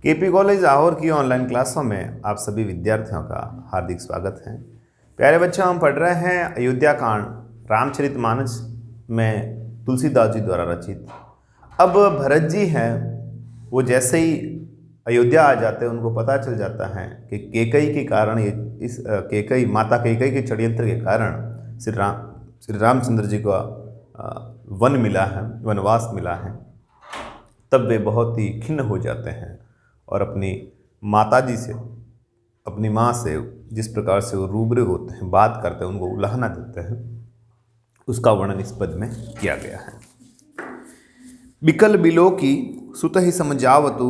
KP college Lahore की online क्लासों में आप सभी विद्यार्थियों का हार्दिक स्वागत है। प्यारे बच्चों, हम पढ़ रहे हैं अयोध्या कांड रामचरितमानस में तुलसीदास जी द्वारा रचित। अब भरत जी हैं, वो जैसे ही अयोध्या आ जाते हैं उनको पता चल जाता है कि केकई के कारण केकई माता केकई के षड्यंत्र के कारण श्री रामचंद्र जी को वन मिला है, वनवास मिला है। तब वे बहुत ही खिन्न हो जाते हैं और अपनी माता जी से, अपनी माँ से जिस प्रकार से वो रूबरू होते हैं, बात करते हैं, उनको उलाहना देते हैं, उसका वर्णन इस पद में किया गया है। बिकल बिलो की सुत ही समझावतु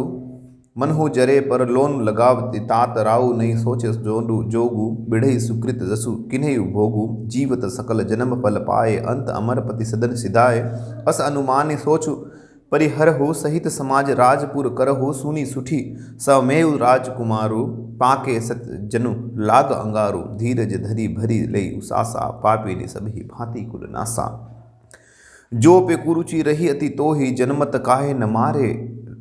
मन हो जरे पर लोन लगावती तात राउ नहीं सोचे जोगु बिढ़ई सुकृत जसु किन्हे भोगु जीवत सकल जन्म फल पाए अंत अमर पति सदन सिधाए अस अनुमान सोचु परिहर हो सहित समाज राजपुर कर हो सुनी सुठी समेव राजकुमारु पाके सत जनु लाग अंगारु धीरज धरी भरी लई उसासा पापी ने सभी भांति कुल नासा जो पे कुरुचि रही अति तो ही जनमत काहे न मारे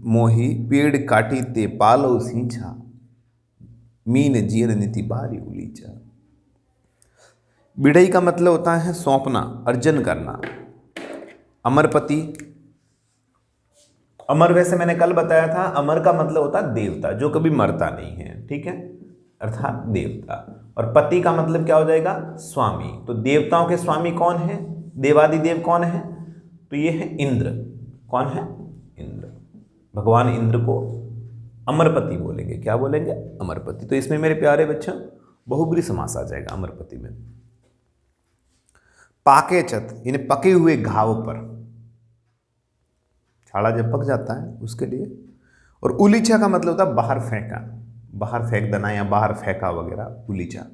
मोही पेड़ काटी ते पालो सींचा मीन जीन नीति बारी उलीचा। बिढ़ई का मतलब होता है सौंपना, अर्जन करना। अमरपति, अमर वैसे मैंने कल बताया था, अमर का मतलब होता है देवता, जो कभी मरता नहीं है, ठीक है, अर्थात देवता। और पति का मतलब क्या हो जाएगा? स्वामी। तो देवताओं के स्वामी कौन है? देवादिदेव कौन है? तो ये है इंद्र। कौन है? इंद्र। भगवान इंद्र को अमरपति बोलेंगे। क्या बोलेंगे? अमरपति। तो इसमें मेरे प्यारे बच्चों बहुब्री समास आ जाएगा अमरपति में। पाके चत, यानी पके हुए घाव पर, छाड़ा जब पक जाता है उसके लिए। और उलीचा का मतलब होता है बाहर फेंका, बाहर फेंक देना या बाहर फेंका वगैरह, उलीचा।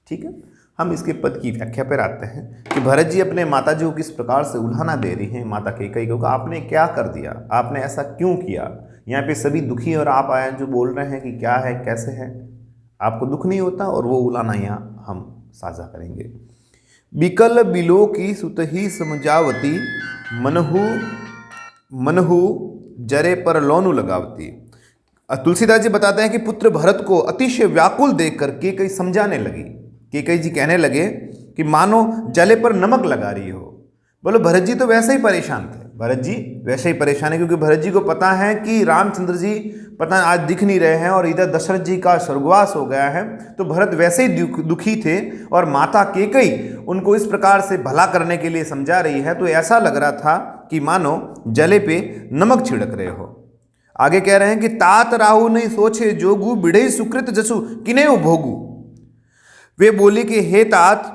ठीक है, हम इसके पद की व्याख्या पर आते हैं कि भरत जी अपने माता जी को किस प्रकार से उल्हाना दे रही हैं। माता केकई को आपने क्या कर दिया, आपने ऐसा क्यों किया। यहाँ पे सभी दुखी और आप आए जो बोल रहे हैं कि क्या है, कैसे है, आपको दुख नहीं होता। और वो उलाना यहाँ हम साझा करेंगे। बिकल बिलो की सुत ही समझावती मनहु जरे पर लोनु लगावती। तुलसीदास जी बताते हैं कि पुत्र भरत को अतिशय व्याकुल देखकर केकई समझाने लगी। केकई जी कहने लगे कि मानो जले पर नमक लगा रही हो। बोलो, भरत जी तो वैसे ही परेशान थे। भरत जी वैसे ही परेशान है क्योंकि भरत जी को पता है कि रामचंद्र जी पता आज दिख नहीं रहे हैं और इधर दशरथ जी का स्वर्गवास हो गया है। तो भरत वैसे ही दुखी थे और माता केकई उनको इस प्रकार से भला करने के लिए समझा रही है। तो ऐसा लग रहा था कि मानो जले पे नमक छिड़क रहे हो। आगे कह रहे हैं कि तात राहु नहीं सोचे जोगु बिढ़ई सुकृत जसु किन्हें भोगु। वे बोले कि हे तात,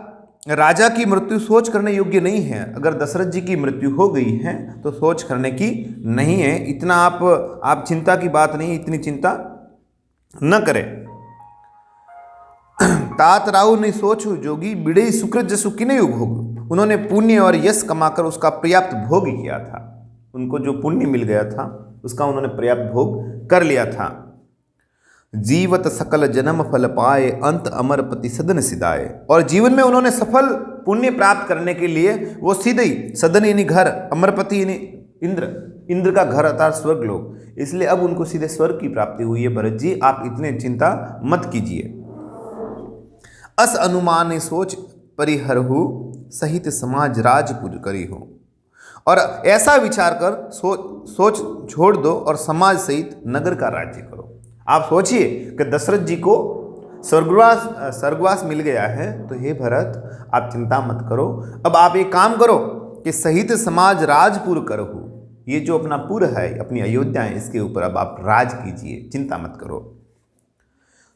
राजा की मृत्यु सोच करने योग्य नहीं है। अगर दशरथ जी की मृत्यु हो गई है तो सोच करने की नहीं है। इतना आप चिंता की बात नहीं, इतनी चिंता न करें। तात राहु नहीं सोचो जोगी बिढ़ई सुकृत जसु किन्हें भोग। उन्होंने पुण्य और यश कमाकर उसका पर्याप्त भोग किया था। उनको जो पुण्य मिल गया था उसका उन्होंने पर्याप्त भोग कर लिया था। जीवत सकल जन्म फल पाए अंत अमर पति सदन सिधाए। और जीवन में उन्होंने सफल पुण्य प्राप्त करने के लिए वो सीधे ही सदन यानी घर, अमरपति यानी इंद्र का घर अर्थात स्वर्ग लोग, इसलिए अब उनको सीधे स्वर्ग की प्राप्ति हुई है। भरत जी आप इतने चिंता मत कीजिए। अस अनुमान सोच परिहर हो सहित समाज राजपुर करी हो। और ऐसा विचार कर सोच छोड़ दो और समाज सहित नगर का राज्य करो। आप सोचिए कि दशरथ जी को स्वर्गवास मिल गया है, तो हे भरत आप चिंता मत करो। अब आप एक काम करो कि सहित समाज राजपुर करो। ये जो अपना पुर है, अपनी अयोध्या है, इसके ऊपर अब आप राज कीजिए, चिंता मत करो।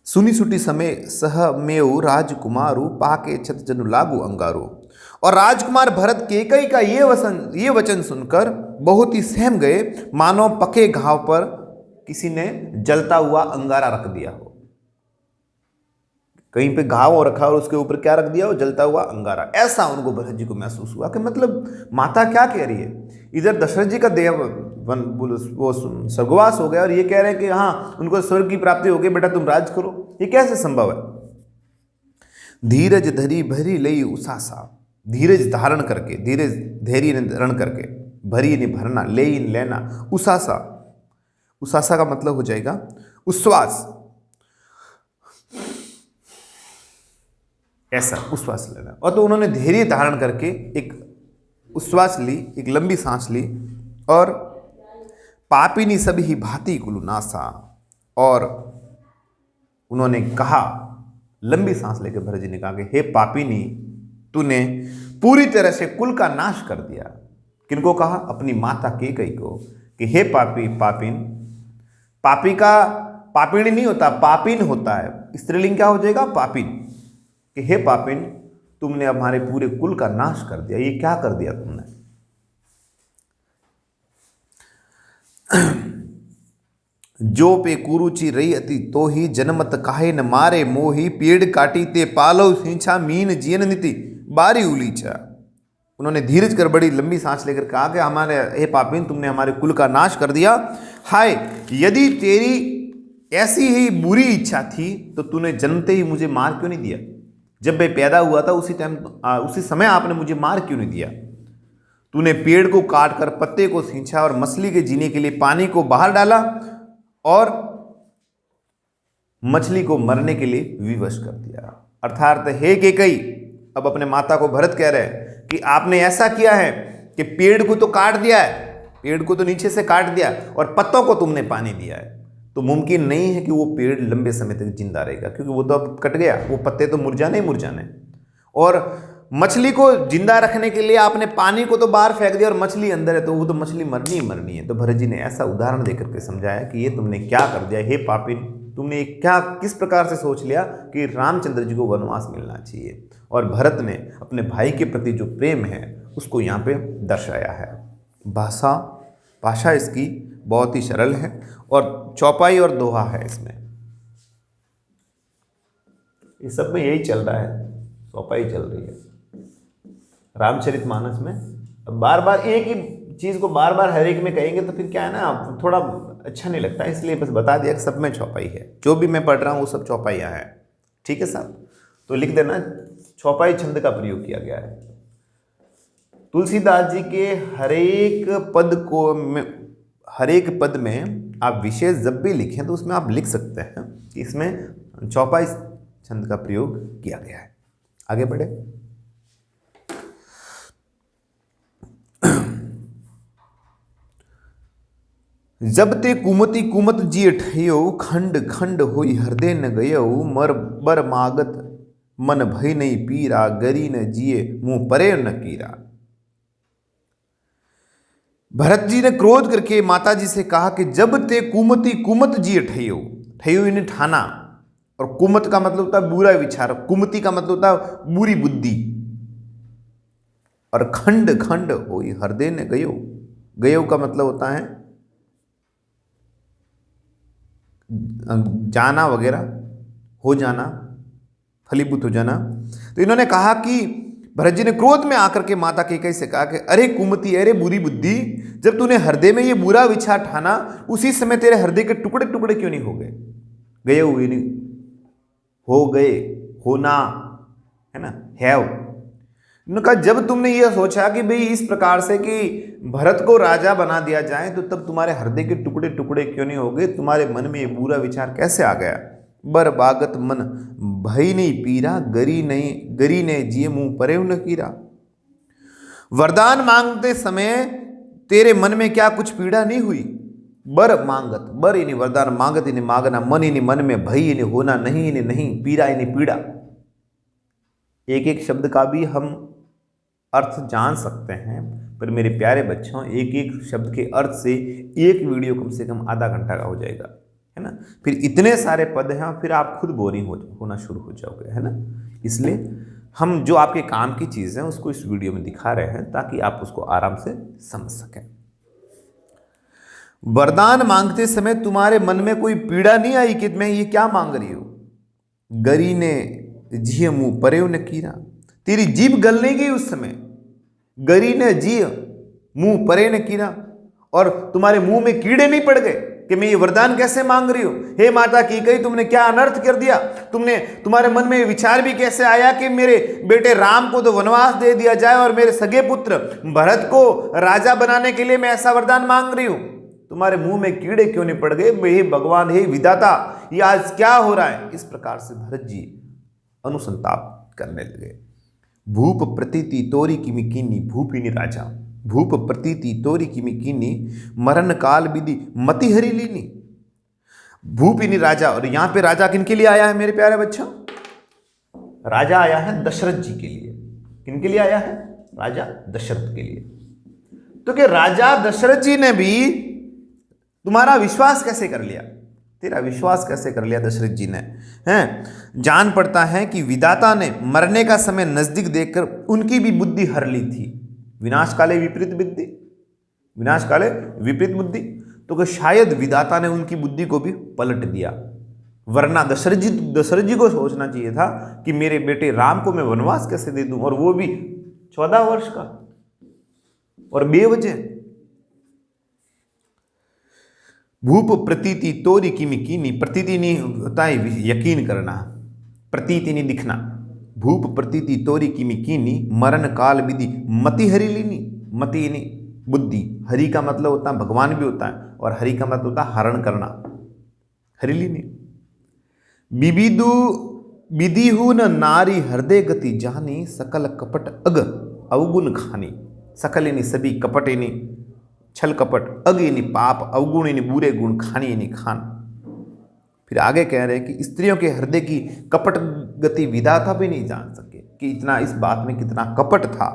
सुनी सुटी समय सहमेव राजकुमारु पाके छत जनु लागू अंगारो। और राजकुमार भरत केकई का ये वचन सुनकर बहुत ही सहम गए, मानो पके घाव पर किसी ने जलता हुआ अंगारा रख दिया हो। कहीं पे घाव हो रखा और उसके ऊपर क्या रख दिया हो? जलता हुआ अंगारा। ऐसा उनको भरत जी को महसूस हुआ कि मतलब माता क्या कह रही है। इधर दशरथ जी का वो स्वर्गवास हो गया और ये कह रहे हैं कि हाँ उनको स्वर्ग की प्राप्ति हो गई, बेटा तुम राज करो। ये कैसे संभव है? धीरज धरी भरी लई उसासा। धीरज धारण करके, धैर्य धारण करके, भरी ने भरना, ले लेना, उसासा उसासा का मतलब हो जाएगा उच्छ्वास, ऐसा उच्छ्वास लेना। और तो उन्होंने धैर्य धारण करके एक उच्छ्वास ली, एक लंबी सांस ली, और पापिनी सभी ही भांति कुलु नासा, और उन्होंने कहा, लंबी सांस लेकर भरत जी ने कहा कि हे पापिनी, तूने पूरी तरह से कुल का नाश कर दिया। किनको कहा? अपनी माता कैकेयी को कि हे पापी, पापिन। पापी का पापिणी नहीं होता, पापिन होता है। स्त्रीलिंग क्या हो जाएगा? पापिन। कि हे पापिन, तुमने हमारे पूरे कुल का नाश कर दिया। ये क्या कर दिया तुमने? जो पे कुरुचि रही अति तो ही जनमत काहे न मारे मोही, पेड़ काटी ते पालव सींचा मीन जियन नीति बारी उलीचा। उन्होंने धीरज कर बड़ी लंबी सांस लेकर कहा कि हमारे हे पापिन, तुमने हमारे कुल का नाश कर दिया। हाय, यदि तेरी ऐसी ही बुरी इच्छा थी तो तूने जन्मते ही मुझे मार क्यों नहीं दिया? जब मैं पैदा हुआ था उसी समय आपने मुझे मार क्यों नहीं दिया? तूने पेड़ को काट कर पत्ते को सींचा और मछली के जीने के लिए पानी को बाहर डाला और मछली को मरने के लिए विवश कर दिया। अर्थात हे कैकेयी, अब अपने माता को भरत कह रहे हैं कि आपने ऐसा किया है कि पेड़ को तो काट दिया है, पेड़ को तो नीचे से काट दिया और पत्तों को तुमने पानी दिया है। तो मुमकिन नहीं है कि वो पेड़ लंबे समय तक जिंदा रहेगा, क्योंकि वो तो अब कट गया, वो पत्ते तो मुरझाने ही मुरझाने। और मछली को जिंदा रखने के लिए आपने पानी को तो बाहर फेंक दिया और मछली अंदर है, तो वो तो मछली मरनी ही मरनी है। तो भरत जी ने ऐसा उदाहरण देकर के समझाया कि ये तुमने क्या कर दिया, हे पापिन, तुमने क्या किस प्रकार से सोच लिया कि रामचंद्र जी को वनवास मिलना चाहिए। और भरत ने अपने भाई के प्रति जो प्रेम है उसको यहाँ पे दर्शाया है। भाषा इसकी बहुत ही सरल है और चौपाई और दोहा है इसमें। इस सब में यही चल रहा है, चौपाई चल रही है रामचरितमानस में। अब बार बार एक ही चीज़ को बार बार हर एक में कहेंगे तो फिर क्या है ना, थोड़ा अच्छा नहीं लगता, इसलिए बस बता दिया कि सब में चौपाई है। जो भी मैं पढ़ रहा हूँ वो सब चौपाइयाँ हैं, ठीक है साहब? तो लिख देना, चौपाई छंद का प्रयोग किया गया है। तुलसीदास जी के हर एक पद में आप विशेष जब भी लिखें तो उसमें आप लिख सकते हैं कि इसमें चौपाई छंद का प्रयोग किया गया है। आगे बढ़े। जब ते कुमति कुमत जिय ठयो, खंड खंड होई हृदय न गयो, मर बर मागत मन भय नहीं पीरा, गरी न जिए मुंह परे न कीरा। भरत जी ने क्रोध करके माता जी से कहा कि जब ते कुमति कुमत जिय ठयो, ठयो इन्हें ठाना, और कुमत का मतलब होता है बुरा विचार, कुमति का मतलब होता है बुरी बुद्धि, और खंड खंड होई हृदय न गयो, गयो का मतलब होता है जाना वगैरह, हो जाना, फलीभूत हो जाना। तो इन्होंने कहा कि भरत जी ने क्रोध में आकर के माता कैकेयी से कहा कि अरे कुमति, अरे बुरी बुद्धि, जब तूने हृदय में ये बुरा विचार ठाना उसी समय तेरे हृदय के टुकड़े टुकड़े क्यों नहीं हो गए? गए हुए नहीं, हो गए, होना है ना, हैव। उन्होंने कहा जब तुमने ये सोचा कि भाई इस प्रकार से कि भरत को राजा बना दिया जाए, तो तब तुम्हारे हृदय के टुकड़े टुकड़े क्यों नहीं हो गए? तुम्हारे मन में ये बुरा विचार कैसे आ गया? बर बागत मन भई नहीं पीरा, गरी ने जिए मुंह परे न कीरा। वरदान मांगते समय तेरे मन में क्या कुछ पीड़ा नहीं हुई? बर मांगत, बर इन्हें वरदान मांगत इन्हें मांगना, मन इन्हें मन में, भई इन्हें होना, नहीं इन्हें नहीं, पीड़ा इन्हें पीड़ा। एक एक शब्द का भी हम अर्थ जान सकते हैं, पर मेरे प्यारे बच्चों, एक एक शब्द के अर्थ से एक वीडियो कम से कम आधा घंटा का हो जाएगा, है ना। फिर इतने सारे पद हैं और फिर आप खुद बोरिंग होना शुरू हो जाओगे, है ना। इसलिए हम जो आपके काम की चीज़ है उसको इस वीडियो में दिखा रहे हैं ताकि आप उसको आराम से समझ सकें। वरदान मांगते समय तुम्हारे मन में कोई पीड़ा नहीं आई कि मैं ये क्या मांग रही हूँ? गरी ने जिय मुंह परे न कीरा, तेरी जीभ गल नहीं गई उस समय। गरी ने जिय मुंह परे न कीरा, और तुम्हारे मुंह में कीड़े नहीं पड़ गए कि मैं ये वरदान कैसे मांग रही हूं। हे माता कैकेयी, तुमने क्या अनर्थ कर दिया? तुम्हारे मन में विचार भी कैसे आया कि मेरे बेटे राम को तो वनवास दे दिया जाए और मेरे सगे पुत्र भरत को राजा बनाने के लिए मैं ऐसा वरदान मांग रही हूं? तुम्हारे मुंह में कीड़े क्यों नहीं पड़ गए, हे भगवान, हे विधाता, ये आज क्या हो रहा है। इस प्रकार से भरत जी अनुसंताप करने लगे। भूप प्रतीति तोरी किमि कीनी भूपिनी राजा, भूप प्रतीति तोरी किमि कीनी मरण काल विधि मति हरि लीनी। भूपिनी राजा, और यहां पे राजा किनके लिए आया है मेरे प्यारे बच्चों? राजा आया है दशरथ जी के लिए। किनके लिए आया है? राजा दशरथ के लिए। तो कि राजा दशरथ जी ने भी तुम्हारा विश्वास कैसे कर लिया, तेरा विश्वास कैसे कर लिया दशरथ जी ने? हैं, जान पड़ता है कि विधाता ने मरने का समय नजदीक देखकर उनकी भी बुद्धि हर ली थी। विनाश काले विपरीत बुद्धि, विनाश काले विपरीत बुद्धि। तो कि शायद विधाता ने उनकी बुद्धि को भी पलट दिया, वरना दशरथ जी को सोचना चाहिए था कि मेरे बेटे राम को मैं वनवास कैसे दे दूं, और वो भी 14 वर्ष का और बेवजह। भूप प्रतीति तोरी किमि कीनी, प्रतीति नहीं होता है यकीन करना, प्रतीति नहीं दिखना। भूप प्रतीति तोरी किमि कीनी मरण काल विधि मति हरि लीनी। मति नहीं बुद्धि, हरि का मतलब होता है भगवान भी होता है, और हरि का मतलब होता है हरण करना, हरि लीनी। विविदु विधिहु न नारी हृदय गति जानी, सकल कपट अग अवगुण खानी। सकल यानी सभी, कपट यानी छल कपट, अग यानी पाप, अवगुण यानी बुरे गुण, खानी यानी खान। फिर आगे कह रहे हैं कि स्त्रियों के हृदय की कपट गति विधाता भी नहीं जान सके कि इतना, इस बात में कितना कपट था।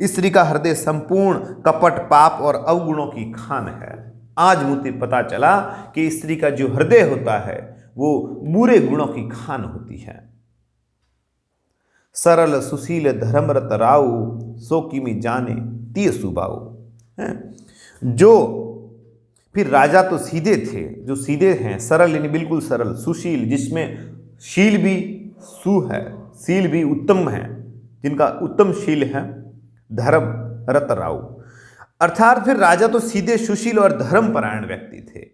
स्त्री का हृदय संपूर्ण कपट, पाप और अवगुणों की खान है। आज मुझे पता चला कि स्त्री का जो हृदय होता है वो बुरे गुणों की खान होती है। सरल सुशील धर्मरत राऊ, सो किमि जाने तिय सुबाऊ। जो फिर राजा तो सीधे थे, जो सीधे हैं, सरल यानी बिल्कुल सरल, सुशील जिसमें शील भी सु है, शील भी उत्तम है, जिनका उत्तम शील है, धर्म रत राऊ, अर्थात फिर राजा तो सीधे सुशील और धर्मपरायण व्यक्ति थे।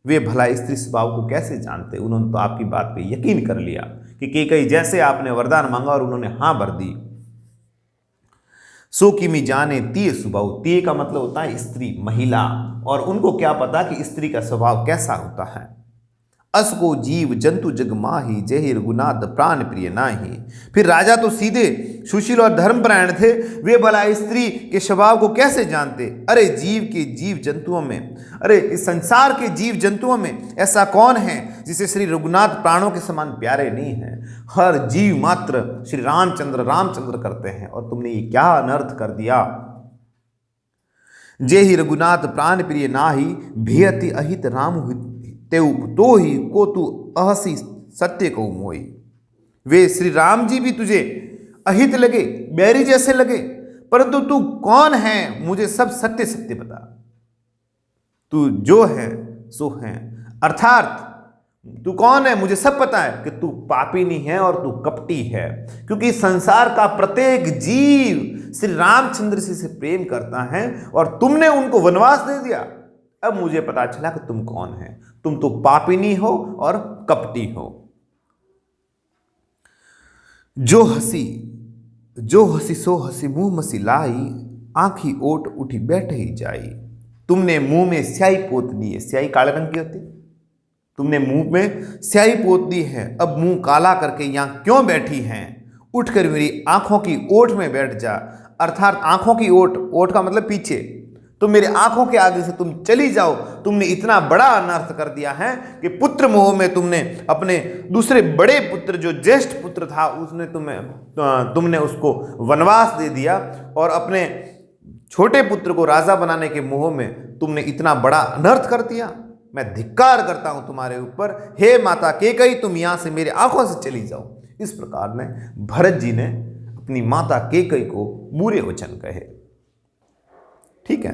वे भला स्त्री स्वभाव को कैसे जानते? उन्होंने तो आपकी बात पे यकीन कर लिया कि कैकेयी जैसे आपने वरदान मांगा और उन्होंने हां भर दी। सो किमि जाने तिय सुबाऊ, तिय का मतलब होता है स्त्री, महिला, और उनको क्या पता कि स्त्री का स्वभाव कैसा होता है। अस को जीव जंतु जग माही, जहि रघुनाथ प्राण प्रिय नाही। फिर राजा तो सीधे सुशील और धर्मपरायण थे, वे भला स्त्री के स्वभाव को कैसे जानते? अरे जीव के जीव जंतुओं में, अरे इस संसार के जीव जंतुओं में ऐसा कौन है जिसे श्री रघुनाथ प्राणों के समान प्यारे नहीं है? हर जीव मात्र श्री रामचंद्र करते हैं, और तुमने ये क्या अनर्थ कर दिया। जेहि रघुनाथ प्राण प्रिय नाही, भेयति अहित राम तेउ तो ही को तू अहसी सत्य को मोई। वे श्री राम जी भी तुझे अहित लगे, बैरी जैसे लगे, परंतु तू कौन है मुझे सब सत्य सत्य बता। तू जो है सो है, अर्थात तू कौन है मुझे सब पता है कि तू पापी नहीं है और तू कपटी है, क्योंकि संसार का प्रत्येक जीव श्री रामचंद्र से प्रेम करता है और तुमने उनको वनवास दे दिया। अब मुझे पता चला कि तुम कौन है, तुम तो पापिनी हो और कपटी हो। जो हसी सो हसी मुंह मसी लाई, आंखी ओट उठी बैठे ही जाई। तुमने मुंह में स्याही पोत दी है, स्याही काले रंग की होती, तुमने मुंह में स्याही पोत दी है, अब मुंह काला करके यहां क्यों बैठी हैं? उठकर मेरी आंखों की ओट में बैठ जा, अर्थात आंखों की ओट का मतलब पीछे, तो मेरे आंखों के आगे से तुम चली जाओ। तुमने इतना बड़ा अनर्थ कर दिया है कि पुत्र मोह में तुमने अपने दूसरे बड़े पुत्र, जो ज्येष्ठ पुत्र था, तुमने उसको वनवास दे दिया, और अपने छोटे पुत्र को राजा बनाने के मोह में तुमने इतना बड़ा अनर्थ कर दिया। मैं धिक्कार करता हूं तुम्हारे ऊपर। हे माता कैकेयी, तुम यहां से मेरे आंखों से चली जाओ। इस प्रकार ने भरत जी ने अपनी माता कैकेयी को बुरे वचन कहे। ठीक है,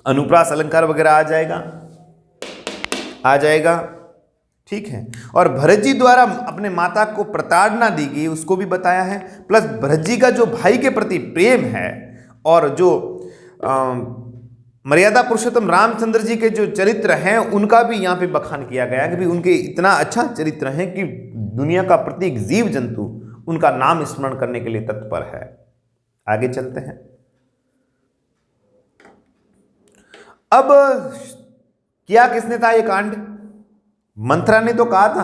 अनुप्रास अलंकार वगैरह आ जाएगा। ठीक है, और भरत जी द्वारा अपने माता को प्रताड़ना दी गई उसको भी बताया है, प्लस भरत जी का जो भाई के प्रति प्रेम है, और जो मर्यादा पुरुषोत्तम रामचंद्र जी के जो चरित्र हैं उनका भी यहाँ पे बखान किया गया कि भी उनके इतना अच्छा चरित्र है कि दुनिया का प्रत्येक जीव जंतु उनका नाम स्मरण करने के लिए तत्पर है। आगे चलते हैं। अब किया किसने था ये कांड? मंथरा ने तो कहा था,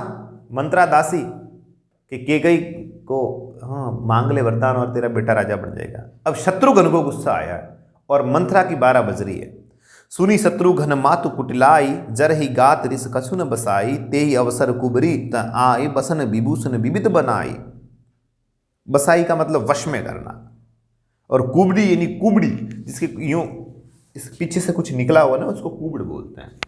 मंत्रा दासी, कि केकई को हाँ मांग ले वरदान और तेरा बेटा राजा बन जाएगा। अब शत्रुघ्न को गुस्सा आया और मंथरा की 12 बज रही है। सुनी शत्रुघ्न मातु कुटिलाई, जरहि गात रिस कछु न बसाई, तेहि अवसर कुबरी त आई, बसन विभूषण विविध बनाई। बसाई का मतलब वश में करना, और कुबड़ी यानी कुबड़ी, जिसके यूं इस पीछे से कुछ निकला हुआ ना, उसको कुबड़ बोलते हैं।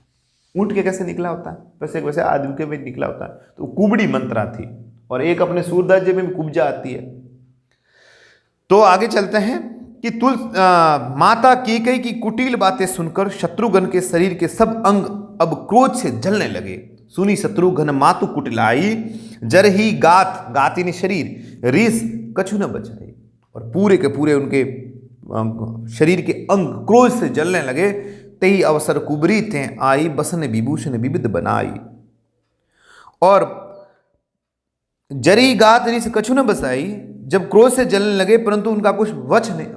ऊंट के कैसे निकला होता है वैसे वैसे आदमी के भी निकला होता है, तो कुबड़ी मंत्रा थी। और एक अपने सूरदास में भी कुब्जा आती है। तो आगे चलते हैं कि माता कैकेयी की कुटिल बातें सुनकर शत्रुघ्न के शरीर के सब अंग अब क्रोध से जलने लगे। सुनी शत्रुघ्न मातु कुटिलाई, जरहि गात, गात यानी शरीर, रीस कछु न बचाई, और पूरे के पूरे उनके शरीर के अंग क्रोध से जलने लगे। तेहि अवसर कुबरी थे आई, बसन विभूषण विविध बनाई। और जरी गात रीस कछु न बसाई, जब क्रोध से जलने लगे परंतु उनका कुछ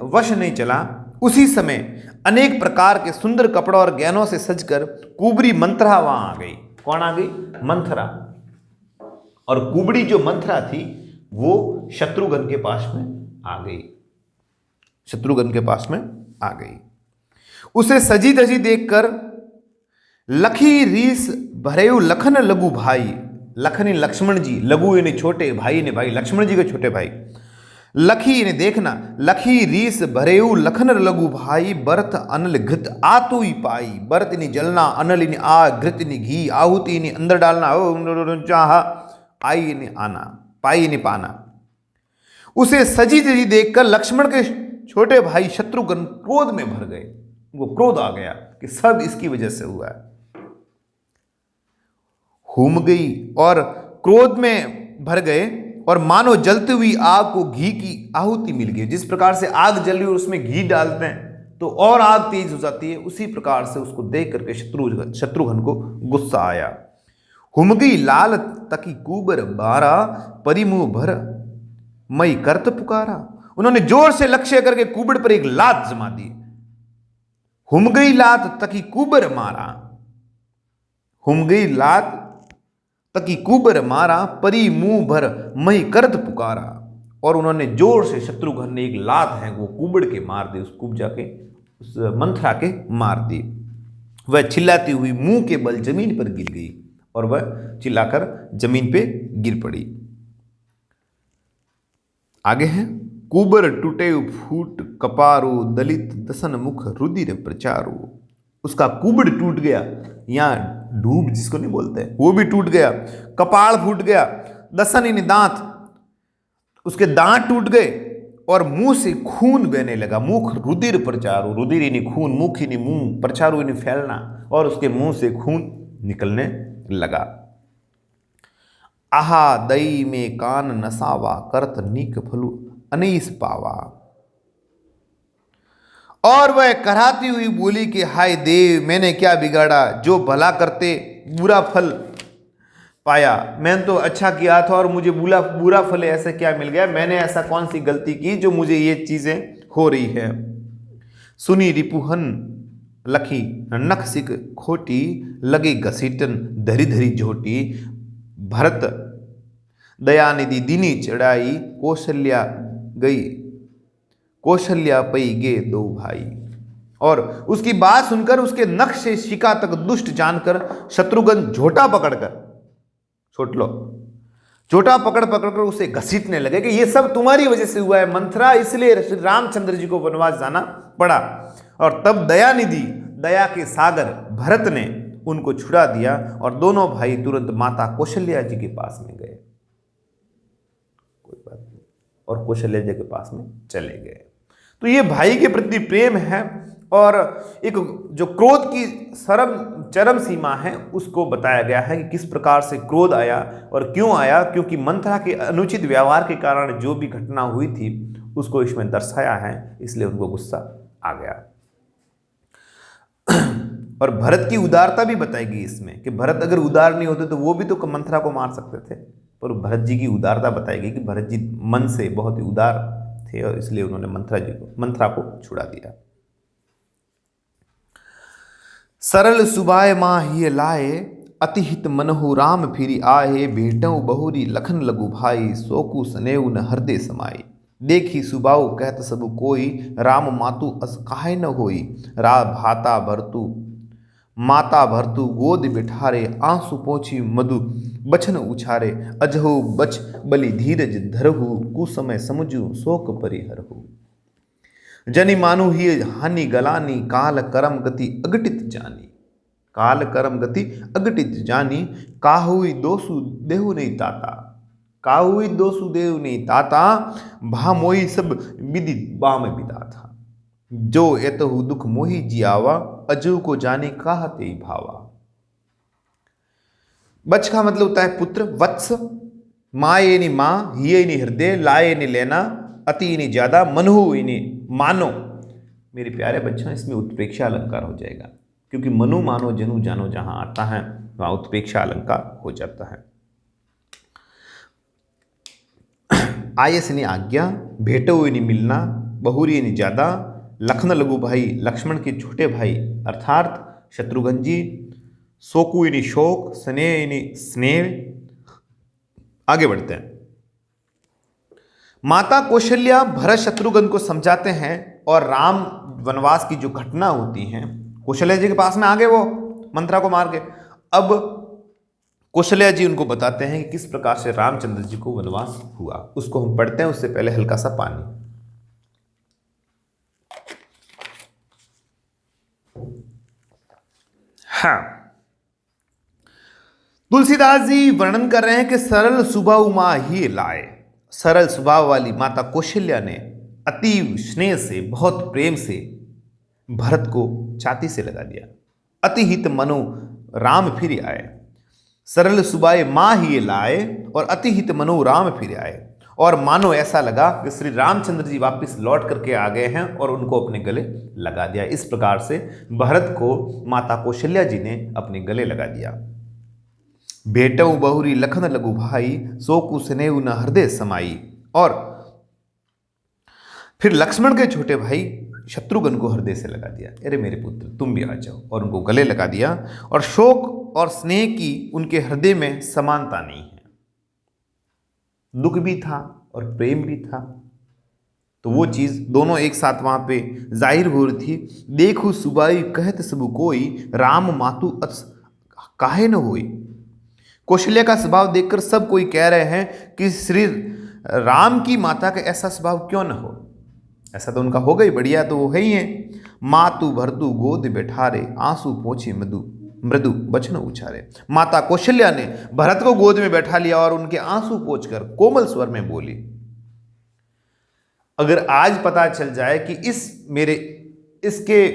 वश नहीं चला, उसी समय अनेक प्रकार के सुंदर कपड़ों और गहनों से सजकर कुबरी मंथरा वहां आ गई। कौन आ गई? मंथरा। और कुबड़ी जो मंथरा थी वो शत्रुघ्न के पास में आ गई, शत्रुघ्न के पास में आ गई। उसे सजी धजी देखकर लखी रीस भरेऊ लखन लघु भाई, लखन लक्ष्मण जी, लघु यानी छोटे, भाई ने भाई लक्ष्मण जी के छोटे भाई, लखी ने देखना, लखी रीस भरेऊ लखन लघु भाई, बरत अनल घृत आतु ही पाई। बरत ने जलना, अनल ने आग, घृत ने घी, आहुति ने अंदर डालना, चाह, आई ने आना, पाई ने पाना। उसे सजी धजी देखकर लक्ष्मण के छोटे भाई शत्रुघ्न क्रोध में भर गए। वो क्रोध आ गया कि सब इसकी वजह से हुआ है। हुम गई और क्रोध में भर गए, और मानो जलती हुई आग को घी की आहुति मिल गई। जिस प्रकार से आग जल रही है और उसमें घी डालते हैं तो और आग तेज हो जाती है, उसी प्रकार से उसको देख करके शत्रुघ्न को गुस्सा आया। हुम गई लाल तकी कुबर बारा, परिमुह भर मई करत पुकारा। उन्होंने जोर से लक्ष्य करके कुबड़ पर एक लात जमा दी। हुम गई लात तकी कुबर मारा, हुम गई लात तकी कुबर मारा, परी मुंह भर मई करत पुकारा। और उन्होंने जोर से, शत्रुघ्न ने एक लात है वो कुबड़ के मार दी, उस कुब्जा के, उस मंथरा के मार दी। वह चिल्लाती हुई मुंह के बल जमीन पर गिर गई और वह चिल्लाकर जमीन पे गिर पड़ी। आगे है, कुबर टूटे फूट कपारो, दलित दसन मुख रुधिर प्रचारो। उसका कुबड़ टूट गया, यहां ढूब जिसको नहीं बोलते वो भी टूट गया, कपाल फूट गया, दसन यानी दांत, उसके दांत टूट गए और मुंह से खून बहने लगा। मुख रुधिर प्रचारो, रुधिर यानी खून, मुख यानी मुंह, प्रचारो यानी फैलना, और उसके मुंह से खून निकलने लगा। आहा दई में कान नसावा, करत नीक फलु अनीस पावा। और वह कराती हुई बोली कि हाय देव, मैंने क्या बिगाड़ा, जो भला करते बुरा फल पाया। मैंने तो अच्छा किया था और मुझे बुरा फल ऐसा क्या मिल गया, मैंने ऐसा कौन सी गलती की जो मुझे ये चीजें हो रही है। सुनी रिपुहन लखी नख सिक खोटी, लगे घसीटन धरी धरी झोटी। भरत दयानिधि दीनी चढ़ाई, कौशल्या गई, कौशल्या पई गे दो भाई। और उसकी बात सुनकर उसके नख से शिका तक दुष्ट जानकर शत्रुघ्न झोटा पकड़कर, छोट लो, झोटा पकड़ कर उसे घसीटने लगे कि ये सब तुम्हारी वजह से हुआ है मंथरा, इसलिए रामचंद्र जी को वनवास जाना पड़ा। और तब दयानिधि, दया के सागर भरत ने उनको छुड़ा दिया और दोनों भाई तुरंत माता कौशल्या जी के पास में गए। कोई बात नहीं, और कौशल्या जी के पास में चले गए। तो ये भाई के प्रति प्रेम है, और एक जो क्रोध की चरम सीमा है उसको बताया गया है कि किस प्रकार से क्रोध आया और क्यों आया, क्योंकि मंथरा के अनुचित व्यवहार के कारण जो भी घटना हुई थी उसको इसमें दर्शाया है, इसलिए उनको गुस्सा आ गया। और भरत की उदारता भी बताएगी इसमें कि भरत अगर उदार नहीं होते तो वो भी तो मंथरा को मार सकते थे, पर भरत जी की उदारता बताएगी कि भरत जी मन से बहुत ही उदार थे और इसलिए उन्होंने मंथरा को छुड़ा दिया। सरल सुबाय माही लाए, अति हित मनहु राम फिरी आए, भेटऊ बहुरी लखन लगु भाई, सोकु सनेऊ न हृदय समाई। देखी सुबाऊ कहत सब कोई, राम मातु अस काहे न होई। रा भाता भरतु माता भरतु गोद बिठारे, आंसू पोंछी मधु बचन उछारे। अजहु बच बलि धीरज धरहु, कुसमय समझू शोक परिहरहु। जनि मानु ही हानि गलानी, काल करम गति अगटित जानी। काल करम गति अगटित जानी, काहुई दोसु देहु नहीं ताता। काहुई दोसु देहु नहीं ताता, भा मोई सब विधि बाम बिदाता। जो एतहु दुख मोहि जियावा, अजू को जाने काहते ही भावा। बच का मतलब होता है पुत्र, वत्स। माँ ये नहीं माँ, ही नहीं हृदय, लाए नहीं लेना, अति नहीं ज्यादा, मनहु इन्हें मानो। मेरे प्यारे बच्चों, इसमें उत्प्रेक्षा अलंकार हो जाएगा, क्योंकि मनु मानो जनु जानो जहां आता है वहां उत्प्रेक्षा अलंकार हो जाता है। आयस ने आज्ञा, भेटो नहीं मिलना, बहुरी नहीं ज्यादा, लखन लघु भाई, लक्ष्मण के छोटे भाई अर्थात शत्रुघ्न जी, सोकु इनी शोक, स्नेह इनी स्नेह। आगे बढ़ते हैं। माता कौशल्या भरत शत्रुघ्न को समझाते हैं और राम वनवास की जो घटना होती है, कौशल्या जी के पास में आ गए वो मंत्रा को मार के। अब कौशल्या जी उनको बताते हैं कि किस प्रकार से रामचंद्र जी को वनवास हुआ। उसको हम पढ़ते हैं, उससे पहले हल्का सा पानी। हाँ, तुलसीदास जी वर्णन कर रहे हैं कि सरल स्वभाव माँ ही लाए। सरल स्वभाव वाली माता कौशल्या ने अति स्नेह से, बहुत प्रेम से भरत को छाती से लगा दिया। अति हित मनो राम फिर आए। सरल सुबाए माँ ही लाए और अति हित मनो राम फिर आए। और मानो ऐसा लगा कि श्री रामचंद्र जी वापस लौट करके आ गए हैं और उनको अपने गले लगा दिया। इस प्रकार से भरत को माता कौशल्या जी ने अपने गले लगा दिया। भेटऊ बहुरी लखन लगु भाई, सोकु स्नेहु न हृदय समाई। और फिर लक्ष्मण के छोटे भाई शत्रुघ्न को हृदय से लगा दिया, अरे मेरे पुत्र तुम भी आ जाओ, और उनको गले लगा दिया। और शोक और स्नेह की उनके हृदय में समानता नहीं है, दुख भी था और प्रेम भी था, तो वो चीज दोनों एक साथ वहां पे जाहिर हो रही थी। देखो सुबाई कहत सब कोई, राम मातु अस काहे न होई। कौशल्या का स्वभाव देखकर सब कोई कह रहे हैं कि श्री राम की माता का ऐसा स्वभाव क्यों न हो। ऐसा तो उनका हो गई, बढ़िया तो वो है ही है। मातु भरतु गोद बैठारे, आंसू पोछे मधु मृदु बचन उछारे। माता कौशल्या ने भरत को गोद में बैठा लिया और उनके आंसू पोंछकर कोमल स्वर में बोली। अगर आज पता चल जाए कि इसके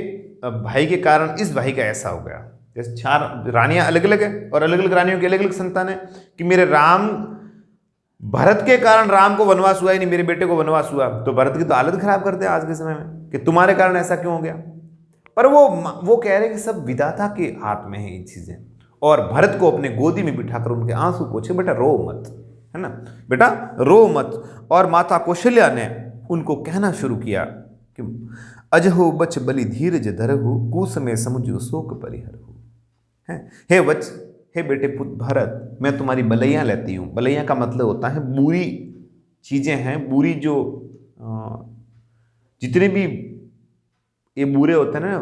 भाई के कारण इस भाई का ऐसा हो गया, जैसे 4 रानियां अलग अलग है और अलग अलग रानियों की अलग अलग संतान है, कि मेरे राम भरत के कारण राम को वनवास हुआ ही नहीं, मेरे बेटे को वनवास हुआ, तो भरत की तो हालत खराब करते हैं आज के समय में कि तुम्हारे कारण ऐसा क्यों हो गया। पर वो कह रहे हैं कि सब विधाता के हाथ में है ये चीजें। और भरत को अपने गोदी में बिठाकर उनके आंसू पोंछे, बेटा रो मत, है ना, बेटा रो मत। और माता कौशल्या ने उनको कहना शुरू किया कि अजहो बच बलि धीरज धरहु, कुसमय समझू शोक परिहरहु। हे वच, हे बेटे पुत्र भरत, मैं तुम्हारी बलैया लेती हूँ। बलैया का मतलब होता है बुरी चीजें हैं, बुरी जो जितने भी ये बुरे होते हैं ना,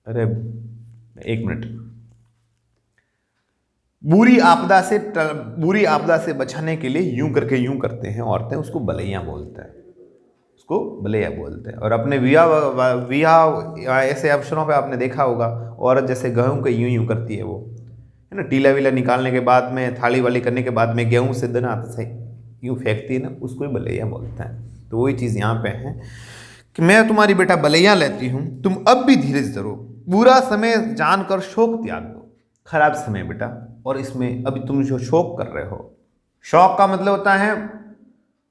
अरे एक मिनट, बुरी आपदा से बचाने के लिए यूं करके यूं करते हैं औरतें, उसको बलैया बोलते हैं, उसको बलैया बोलते हैं। और अपने विवाह ऐसे अवसरों पे आपने देखा होगा, औरत जैसे गेहूं के यूं यूं करती है, वो है ना, टीला वीला निकालने के बाद में, थाली वाली करने के बाद में गेहूं से दाना आता से यूं फेंकती है ना, उसको ही बलैया बोलते हैं। तो वही चीज़ यहाँ पे है कि मैं तुम्हारी बेटा बलैया लेती हूँ, तुम अब भी धीरज धरो, बुरा समय जानकर शोक त्याग दो। खराब समय बेटा, और इसमें अभी तुम जो शोक कर रहे हो, शौक का मतलब होता है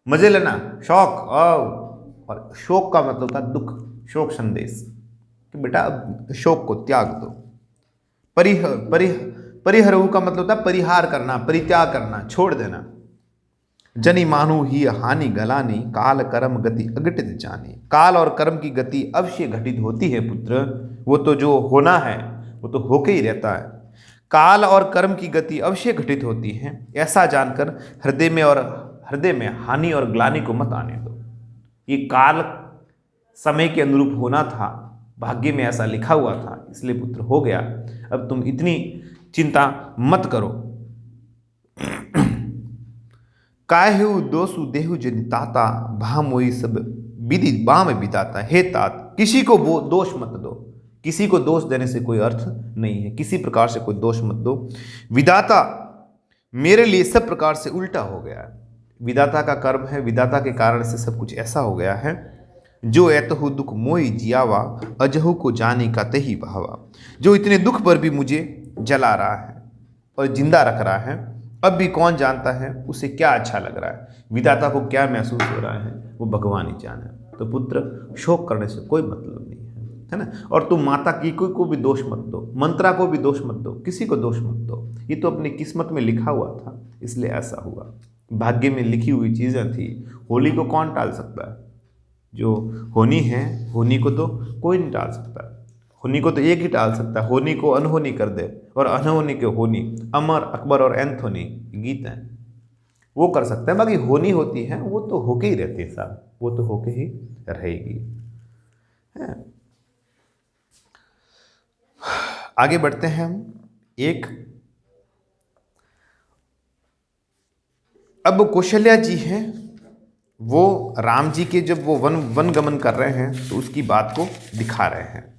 मजे लेना, शौक, और शोक का मतलब होता है दुख, शोक संदेश, कि बेटा अब शोक को त्याग दो। परिहरहु का मतलब होता है परिहार करना, परित्याग करना, छोड़ देना। जनि मानु ही हानि गलानी, काल कर्म गति अघटित जानी। काल और कर्म की गति अवश्य घटित होती है पुत्र, वो तो जो होना है वो तो होके ही रहता है। काल और कर्म की गति अवश्य घटित होती है, ऐसा जानकर हृदय में हानि और ग्लानि को मत आने दो। ये काल समय के अनुरूप होना था, भाग्य में ऐसा लिखा हुआ था, इसलिए पुत्र हो गया। अब तुम इतनी चिंता मत करो। काहु दोषु देहु जनिताता, भामोई सब विधि बाम बिताता। हे तात, किसी को वो दोष मत दो। किसी को दोष देने से कोई अर्थ नहीं है, किसी प्रकार से कोई दोष मत दो। विधाता मेरे लिए सब प्रकार से उल्टा हो गया है। विधाता का कर्म है, विधाता के कारण से सब कुछ ऐसा हो गया है। जो एतहु दुख मोई जियावा, अजहु को जाने का तही भावा। जो इतने दुख पर भी मुझे जला रहा है और जिंदा रख रहा है, अब भी कौन जानता है उसे क्या अच्छा लग रहा है, विधाता को क्या महसूस हो रहा है, वो भगवान ही जाने। तो पुत्र शोक करने से कोई मतलब नहीं है ना। और तुम माता की को भी दोष मत दो, मंत्रा को भी दोष मत दो, किसी को दोष मत दो। ये तो अपनी किस्मत में लिखा हुआ था, इसलिए ऐसा हुआ। भाग्य में लिखी हुई चीज़ें थी। होली को कौन टाल सकता है? जो होनी है, होनी को तो कोई नहीं टाल सकता। होनी को तो एक ही टाल सकता है, होनी को अनहोनी कर दे, और अनहोनी के होनी। अमर, अकबर और एंथोनी गीत हैं, वो कर सकते हैं। बाकी होनी होती है वो तो होके ही रहती है साहब, वो तो होके ही रहेगी है। आगे बढ़ते हैं हम। अब कौशल्या जी हैं, वो राम जी के जब वो वन गमन कर रहे हैं तो उसकी बात को दिखा रहे हैं,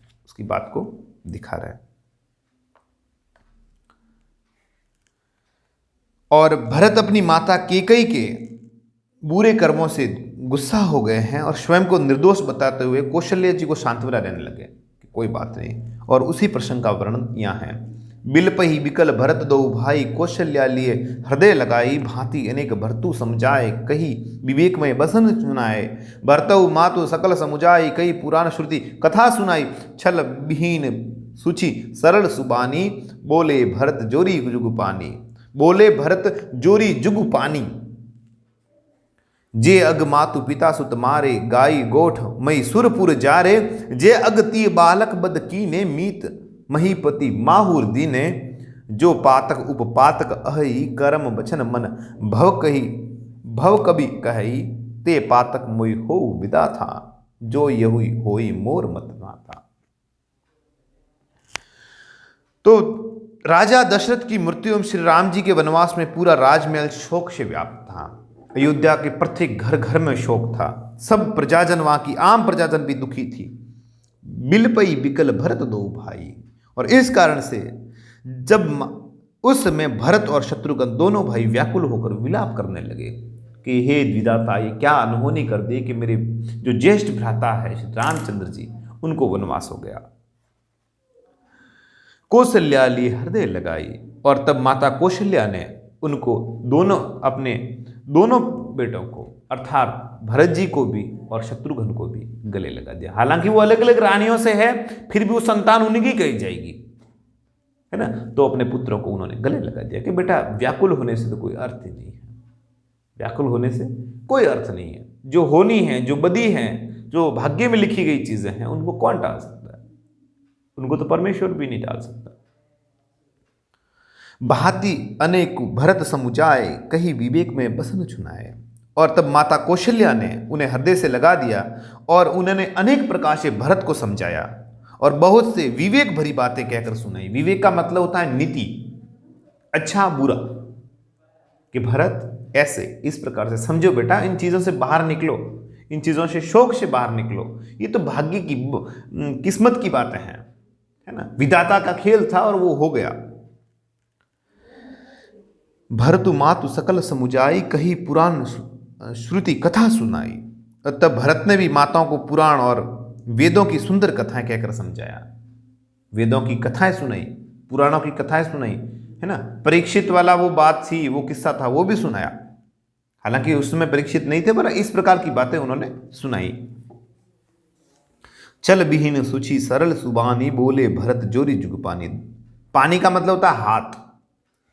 और भरत अपनी माता केकई के बुरे कर्मों से गुस्सा हो गए हैं और स्वयं को निर्दोष बताते हुए कौशल्या जी को सांत्वना देने लगे कि कोई बात नहीं। और उसी प्रसंग का वर्णन यहाँ है। बिलपहि बिकल भरत दो भाई, कौशल्या लिए हृदय लगाई। भांति अनेक भरतु समझाए, कही विवेक में बसन सुनाए। भरतऊ मातु सकल समुझाई, कई पुराण श्रुति कथा सुनाई। छल विहीन सुचि सरल सुबानी, बोले भरत जोरी जुग पानी। बोले भरत जोरी जुग पानी। जे अग मातु पिता सुत मारे, गाई गोठ मई सुरपुर जारे। जे अग ती बालक बद कीने, मीत महीपति माहुर दीने। जो पातक उपपातक अहि, कर्म बचन मन भव कभी कही। ते पातक मोई हो विदा था, जो यहुई होई मोर मत ना था। तो राजा दशरथ की मृत्यु एवं श्री राम जी के वनवास में पूरा राजमहल शोक से व्याप्त था। अयोध्या के प्रत्येक घर घर में शोक था। सब प्रजाजन, वहां की आम प्रजाजन भी दुखी थी। बिलपई बिकल भरत दो भाई। और इस कारण से जब उस समय भरत और शत्रुघ्न दोनों भाई व्याकुल होकर विलाप करने लगे कि हे विधाता, ये क्या अनहोनी कर दी कि मेरे जो ज्येष्ठ भ्राता है श्री रामचंद्र जी, उनको वनवास हो गया। कौशल्या लिए हृदय लगाई। और तब माता कौशल्या ने उनको अपने दोनों बेटों को अर्थात भरत जी को भी और शत्रुघ्न को भी गले लगा दिया। हालांकि वो अलग अलग रानियों से है, फिर भी वो संतान उनकी कही जाएगी, है ना। तो अपने पुत्रों को उन्होंने गले लगा दिया कि बेटा व्याकुल होने से तो कोई अर्थ ही नहीं है, व्याकुल होने से कोई अर्थ नहीं है। जो होनी है, जो बदी है, जो भाग्य में लिखी गई चीजें हैं, उनको कौन टाल सकता है? उनको तो परमेश्वर भी नहीं टाल सकता। भांति अनेक भरत समुझाए, कही विवेक में बसन चुनाए। और तब माता कौशल्या ने उन्हें हृदय से लगा दिया और उन्होंने अनेक प्रकार से भरत को समझाया और बहुत से विवेक भरी बातें कहकर सुनाई। विवेक का मतलब होता है नीति, अच्छा बुरा, कि भरत ऐसे इस प्रकार से समझो बेटा, इन चीजों से बाहर निकलो, इन चीजों से शोक से बाहर निकलो। ये तो भाग्य की किस्मत की बातें हैं, है ना। विधाता का खेल था और वो हो गया। भरतु मातु सकल समुझाई, कही पुराण श्रुति कथा सुनाई। तब भरत ने भी माताओं को पुराण और वेदों की सुंदर कथाएं कहकर समझाया। वेदों की कथाएं सुनाई, पुराणों की कथाएं सुनाई, है ना। परीक्षित वाला वो बात थी, वो किस्सा था, वो भी सुनाया। हालांकि उस समय परीक्षित नहीं थे, पर इस प्रकार की बातें उन्होंने सुनाई। चल विहीन सुचि सरल सुबानी, बोले भरत जोरी जुग पानी। पानी का मतलब होता है हाथ,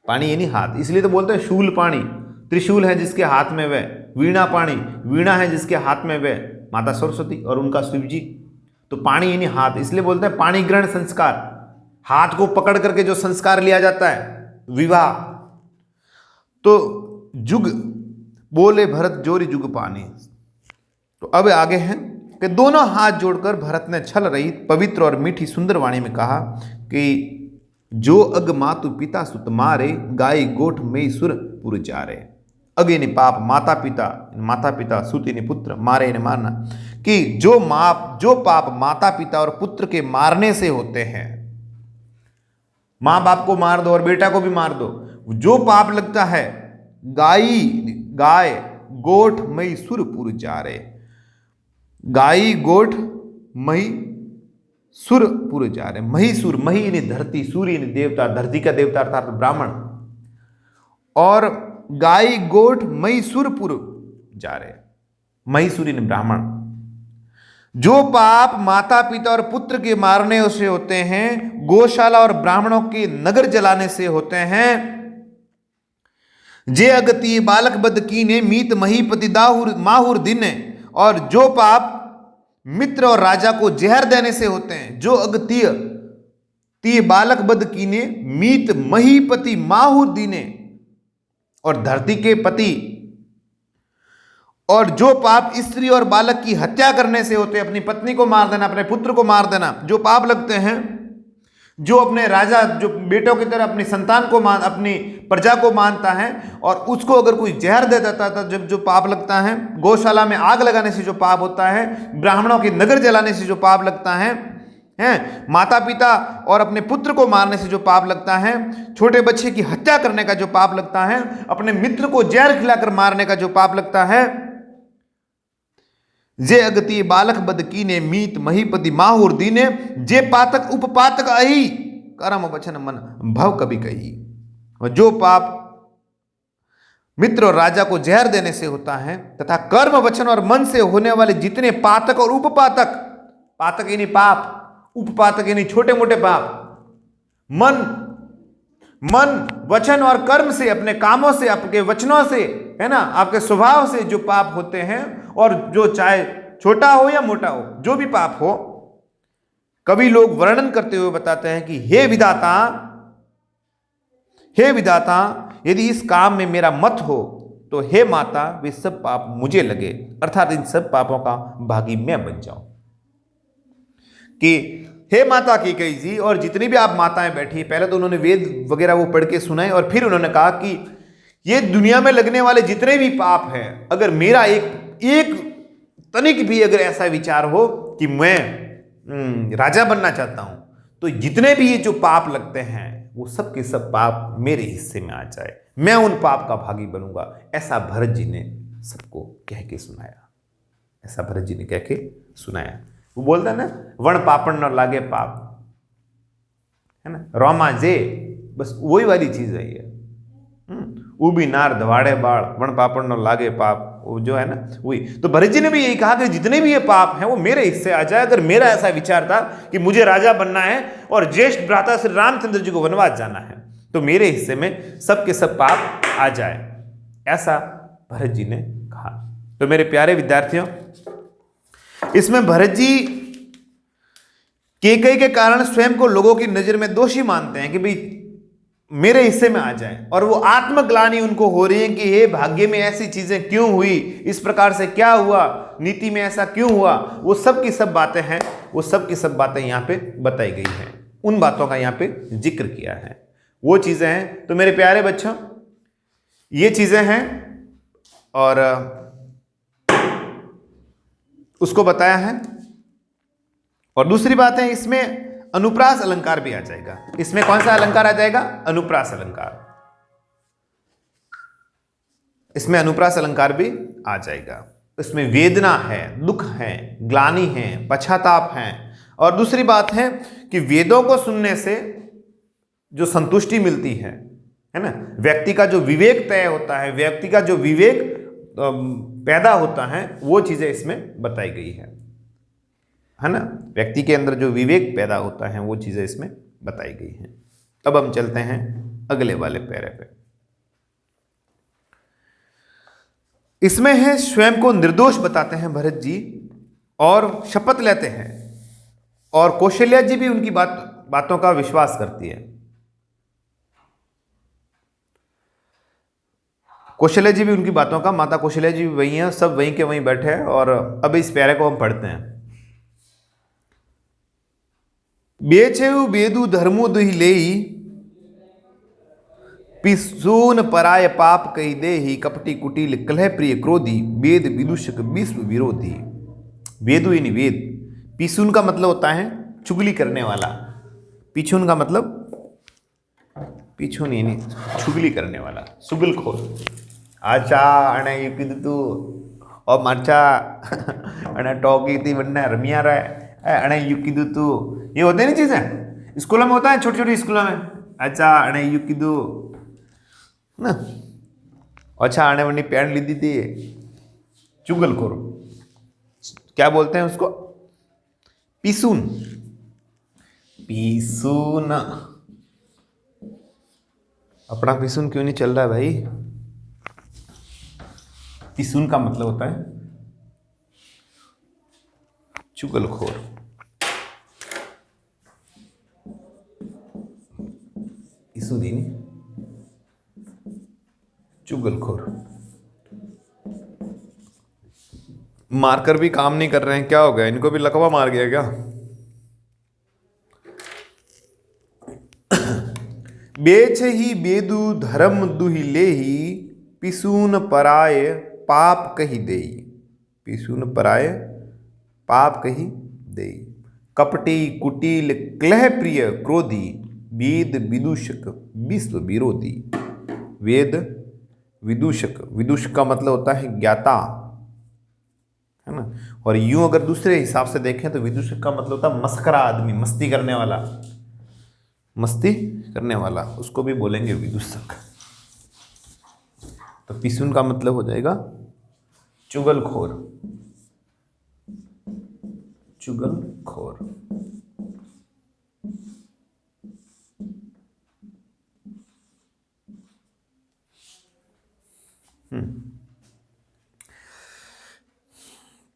पानी यानी हाथ, इसलिए तो बोलते हैं शूल पानी। तो त्रिशूल है जिसके हाथ में वह, वीणा पाणी, वीणा है जिसके हाथ में वह माता सरस्वती और उनका शिव जी। तो पाणी यानी हाथ, इसलिए बोलते हैं पाणी ग्रहण संस्कार, हाथ को पकड़ करके जो संस्कार लिया जाता है विवाह। तो जुग बोले भरत जोरी जुग पानी। तो अब आगे हैं कि दोनों हाथ जोड़कर भरत ने छल रही पवित्र और मीठी सुंदर वाणी में कहा कि जो अग मातु पिता सुत मारे, गाय गोठ में सुर पुर जारे। अग यानी पाप, माता पिता, सुत यानी पुत्र, मारे यानी मारना, कि जो पाप माता पिता और पुत्र के मारने से होते हैं, माँ बाप को मार दो और बेटा को भी मार दो, जो पाप लगता है, गाय गोठ मई सुरपुर जारे, गाय गोठ मई सुरपुर जारे। महीसुर, मही यानी धरती, सूर्य यानी देवता, धरती का देवता अर्थात ब्राह्मण, और गाय गोठ मई सुरपुर जारे, महीसुर यानी ब्राह्मण। जो पाप माता पिता और पुत्र के मारने से होते हैं, गौशाला और ब्राह्मणों के नगर जलाने से होते हैं, जे अगति बालक बद कीने मीत महीपति दाहुर माहुर दिन। और जो पाप मित्र और राजा को जहर देने से होते हैं, जो अगतीय ती बालक बद कीने मीत महीपति माहुर दीने, और धरती के पति। और जो पाप स्त्री और बालक की हत्या करने से होते हैं, अपनी पत्नी को मार देना, अपने पुत्र को मार देना, जो पाप लगते हैं, जो अपने राजा, जो बेटों की तरह अपनी संतान को अपनी प्रजा को मानता है और उसको अगर कोई जहर दे देता था, जब जो पाप लगता है, गौशाला में आग लगाने से जो पाप होता है, ब्राह्मणों के नगर जलाने से जो पाप लगता है, माता पिता और अपने पुत्र को मारने से जो पाप लगता है, छोटे बच्चे की हत्या करने का जो पाप लगता है, अपने मित्र को जहर खिलाकर मारने का जो पाप लगता है, जे अगति बालक बद कीने मीत महीपति माहुर दीने, जे पातक उपपातक अहि कर्म वचन मन भव कभी कही। और जो पाप मित्र और राजा को जहर देने से होता है तथा कर्म वचन और मन से होने वाले जितने पातक और उपपातक, पातक यानी पाप, उपपातक यानी छोटे मोटे पाप, मन वचन और कर्म से, अपने कामों से, आपके वचनों से, है ना, आपके स्वभाव से जो पाप होते हैं, और जो चाहे छोटा हो या मोटा हो, जो भी पाप हो, कभी लोग वर्णन करते हुए बताते हैं कि हे विधाता, यदि इस काम में मेरा मत हो तो हे माता, वे सब पाप मुझे लगे, अर्थात इन सब पापों का भागी मैं बन जाऊं। कि हे माता कैकेयी जी, और जितनी भी आप माताएं बैठी, पहले तो उन्होंने वेद वगैरह वो पढ़ के सुनाए, और फिर उन्होंने कहा कि ये दुनिया में लगने वाले जितने भी पाप हैं, अगर मेरा एक तनिक भी अगर ऐसा विचार हो कि मैं राजा बनना चाहता हूं, तो जितने भी ये जो पाप लगते हैं, वो सब के सब पाप मेरे हिस्से में आ जाए, मैं उन पाप का भागी बनूंगा। ऐसा भरत जी ने सबको कह के सुनाया, ऐसा भरत जी ने कह के सुनाया। वो बोलता है ना, वण पापड़ न लागे पाप, है ना, रोमा जे, बस वही वाली चीज है ये। उबी नार धवाड़े बाल, वण पापड़ न लागे पाप, वो जो है ना वही। तो भरत जी ने भी यही कहा कि जितने भी ये पाप हैं वो मेरे हिस्से आ जाए। अगर मेरा ऐसा विचार था कि मुझे राजा बनना है और ज्येष्ठ भ्राता श्री रामचंद्र जी को वनवास जाना है, तो मेरे हिस्से में सब के सब पाप आ जाए, ऐसा भरत जी ने कहा। तो मेरे प्यारे विद्यार्थियों, इसमें भरत जी कैकेयी के कारण स्वयं को लोगों की नजर में दोषी मानते हैं कि भाई मेरे हिस्से में आ जाए, और वो आत्मग्लानि उनको हो रही है कि हे भाग्य में ऐसी चीजें क्यों हुई, इस प्रकार से क्या हुआ, नीति में ऐसा क्यों हुआ। वो सब की सब बातें हैं, वो सब की सब बातें यहां पे बताई गई हैं, उन बातों का यहां पे जिक्र किया है, वो चीजें हैं। तो मेरे प्यारे बच्चों, ये चीजें हैं और उसको बताया है। और दूसरी बात है, इसमें अनुप्रास अलंकार भी आ जाएगा। इसमें कौन सा अलंकार आ जाएगा? अनुप्रास अलंकार। इसमें अनुप्रास अलंकार भी आ जाएगा। इसमें वेदना है, दुख है, ग्लानि है, पश्चाताप है। और दूसरी बात है कि वेदों को सुनने से जो संतुष्टि मिलती है ना, व्यक्ति का जो विवेक तय होता है, व्यक्ति का जो विवेक पैदा होता है, वो चीजें इसमें बताई गई है ना। व्यक्ति के अंदर जो विवेक पैदा होता है, वो चीजें इसमें बताई गई हैं। अब हम चलते हैं अगले वाले पैरे पे। इसमें है स्वयं को निर्दोष बताते हैं भरत जी और शपथ लेते हैं, और कौशल्या जी भी उनकी बातों का विश्वास करती है। कौशल्या जी भी उनकी बातों का, माता कौशल्या जी भी वही हैं, सब वहीं के वहीं बैठे हैं। और अब इस प्यारे को हम पढ़ते हैं। बेचेऊ बेदु धर्मो दुहि लेई, पिसून पराय पाप कही देहि, कपटी कुटिल कलह प्रिय क्रोधी, वेद विदूषक विश्व विरोधी। वेदु यानी वेद, पिसून का मतलब होता है चुगली करने वाला, पिछून का मतलब पिछून यानी चुगली करने वाला, चुगलखोर। आचा अने युकिद तू और मरचा अने टॉकी थी बनना रमिया रहा अने युकिद तू, ये होते नहीं चीजें स्कूलों में होता है, छोटी छोटी स्कूलों में। अच्छा अने युकिदू ना, अच्छा आने वाली पैंट ली दी थी, चुगलखोर। क्या बोलते हैं उसको? पिसून। पिसून, अपना पिसून क्यों नहीं चल रहा है भाई? पिसून का मतलब होता है चुगलखोर। पिसून नहीं, चुगलखोर। मारकर भी काम नहीं कर रहे हैं, क्या हो गया? इनको भी लकवा मार गया क्या? बेच ही बेदु धर्म दुहि लेहि, पिसून पराय पाप कही देई। पिसून पराय पाप कही देई, कपटी कुटिल क्लह प्रिय क्रोधी, वेद विदूषक विश्व विरोधी। वेद विदूषक, विदूषक का मतलब होता है ज्ञाता, है ना। और यूं अगर दूसरे हिसाब से देखें तो विदूषक का मतलब होता है मस्करा आदमी, मस्ती करने वाला, मस्ती करने वाला, उसको भी बोलेंगे विदूषक। तो पिसून का मतलब हो जाएगा चुगलखोर, चुगलखोर।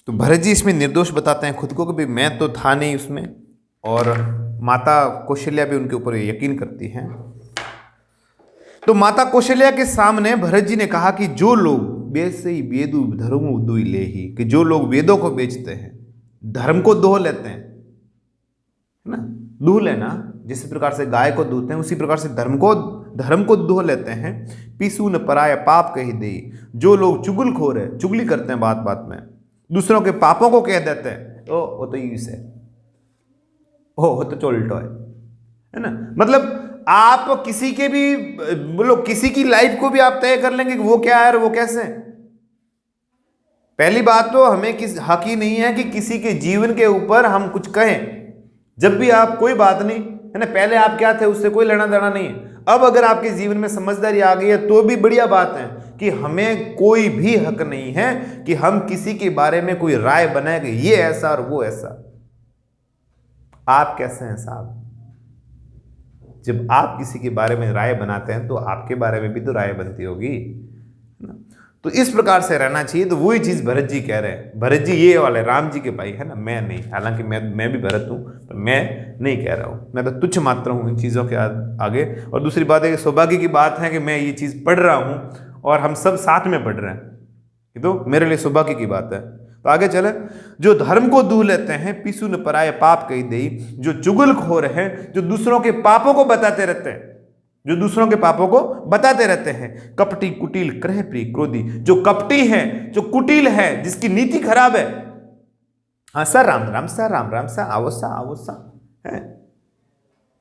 तो भरत जी इसमें निर्दोष बताते हैं खुद को कि भाई मैं तो था नहीं उसमें, और माता कौशल्या भी उनके ऊपर यकीन करती हैं। तो माता कौशल्या के सामने भरत जी ने कहा कि जो लोग बेसे ही वेदु धर्मो दुहि लेहि, कि जो लोग वेदों को बेचते हैं, धर्म को दोह लेते हैं, है ना, दूह लेना, जिस प्रकार से गाय को दूहते हैं उसी प्रकार से धर्म को दोह लेते हैं। पिसून पराय पाप कही दे, जो लोग चुगलखोर है, चुगली करते हैं, बात बात में दूसरों के पापों को कह देते हैं, ओ वो तो यूं है, वो तो चोल्टो है ना। मतलब आप किसी के भी बोलो, किसी की लाइफ को भी आप तय कर लेंगे कि वो क्या है और वो कैसे है। पहली बात तो हमें किस हक ही नहीं है कि किसी के जीवन के ऊपर हम कुछ कहें। जब भी आप, कोई बात नहीं है ना, पहले आप क्या थे उससे कोई लेना देना नहीं है। अब अगर आपके जीवन में समझदारी आ गई है तो भी बढ़िया बात है कि हमें कोई भी हक नहीं है कि हम किसी के बारे में कोई राय बनाए कि ये ऐसा और वो ऐसा। आप कैसे हैं साहब? जब आप किसी के बारे में राय बनाते हैं तो आपके बारे में भी तो राय बनती होगी ना। तो इस प्रकार से रहना चाहिए। तो वही चीज भरत जी कह रहे हैं। भरत जी ये वाले राम जी के भाई है ना, मैं नहीं। हालांकि मैं भी भरत हूं, पर मैं नहीं कह रहा हूं, मैं तो तुच्छ मात्र हूं इन चीजों के आगे। और दूसरी बात है कि सौभाग्य की बात है कि मैं ये चीज पढ़ रहा हूं और हम सब साथ में पढ़ रहे हैं, ये तो मेरे लिए सौभाग्य की बात है। तो आगे चले। जो धर्म को दूह लेते हैं, पिसून पराय पाप कही देई, जो चुगलखोर हैं, जो दूसरों के पापों को बताते रहते हैं, जो दूसरों के पापों को बताते रहते हैं। कपटी कुटिल क्रह प्रिय क्रोधी, जो कपटी है, जो कुटिल है, जिसकी नीति खराब है। हाँ सर, राम राम सा, राम राम सा, आवो सा है,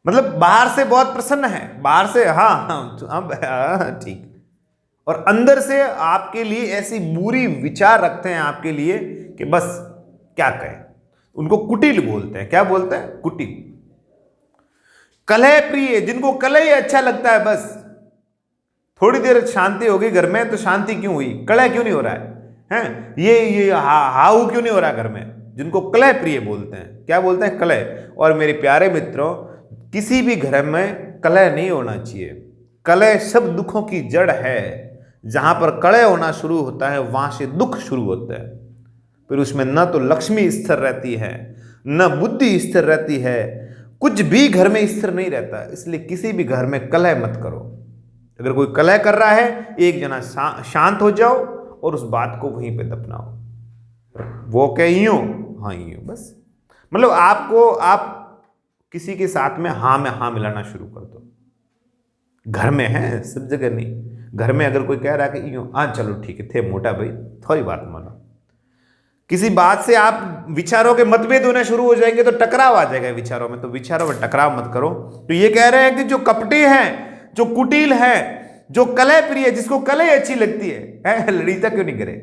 मतलब बाहर से बहुत प्रसन्न है, बाहर से हाँ ठीक, और अंदर से आपके लिए ऐसी बुरी विचार रखते हैं आपके लिए कि बस क्या कहें। उनको कुटिल बोलते हैं। क्या बोलते हैं? कुटिल। कलह प्रिय, जिनको कलह ही अच्छा लगता है, बस थोड़ी देर शांति हो गई घर में तो शांति क्यों हुई, कलह क्यों नहीं हो रहा है, हैं? ये हाउ क्यों नहीं हो रहा घर में, जिनको कलह प्रिय बोलते हैं। क्या बोलते हैं? कलह। और मेरे प्यारे मित्रों, किसी भी घर में कलह नहीं होना चाहिए। कलह सब दुखों की जड़ है। जहां पर कलह होना शुरू होता है वहां से दुख शुरू होता है। फिर उसमें न तो लक्ष्मी स्थिर रहती है, न बुद्धि स्थिर रहती है, कुछ भी घर में स्थिर नहीं रहता। इसलिए किसी भी घर में कलह मत करो। अगर कोई कलह कर रहा है, एक जना शांत हो जाओ और उस बात को वहीं पे दफनाओ। वो क्या यूं, हाँ यूं, बस मतलब आप किसी के साथ में हाँ मिलाना शुरू कर दो। घर में है, सब जगह नहीं। घर में अगर कोई कह रहा है कि यूं, हाँ चलो ठीक है, थे मोटा भाई, थोड़ी बात मानो। किसी बात से आप विचारों के मतभेद होने शुरू हो जाएंगे तो टकराव आ जाएगा विचारों में, तो विचारों में टकराव मत करो। तो ये कह रहे हैं कि जो कपटी हैं, जो कुटिल है, जो कलह प्रिय, जिसको कलह अच्छी लगती है लड़ीता क्यों नहीं करे।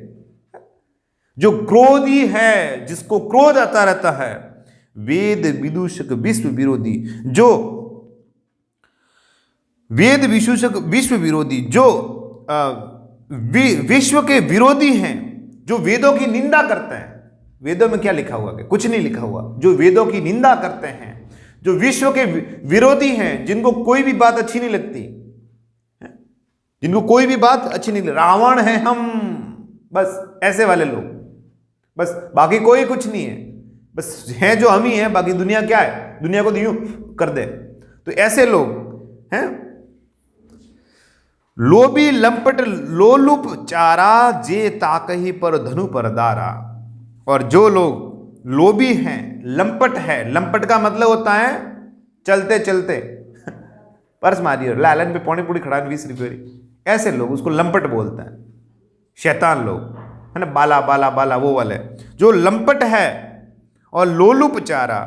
जो क्रोधी है, जिसको क्रोध आता रहता है, वेद विदूषक विश्व विरोधी, जो वेद विदूषक विश्व विरोधी, जो विश्व के विरोधी हैं, जो वेदों की निंदा करते हैं। वेदों में क्या लिखा हुआ है? कुछ नहीं लिखा हुआ। जो वेदों की निंदा करते हैं, जो विश्व के विरोधी हैं, जिनको कोई भी बात अच्छी नहीं लगती, जिनको कोई भी बात अच्छी नहीं लगती, रावण है हम, बस ऐसे वाले लोग, बस बाकी कोई कुछ नहीं है, बस हैं जो हम ही हैं, बाकी दुनिया क्या है, दुनिया को यूं कर दे। तो ऐसे लोग हैं। लोभी लंपट लोलुप चारा, जे ताकही पर धनु पर दारा। और जो लोग लोभी हैं, लंपट है, लंपट का मतलब होता है चलते चलते पर्स मारिए लालन पे पौनी पूरी खड़ा 20 रुपये, ऐसे लोग उसको लंपट बोलते हैं। शैतान लोग है ना, बाला बाला बाला वो वाले जो लंपट है, और लोलुप चारा,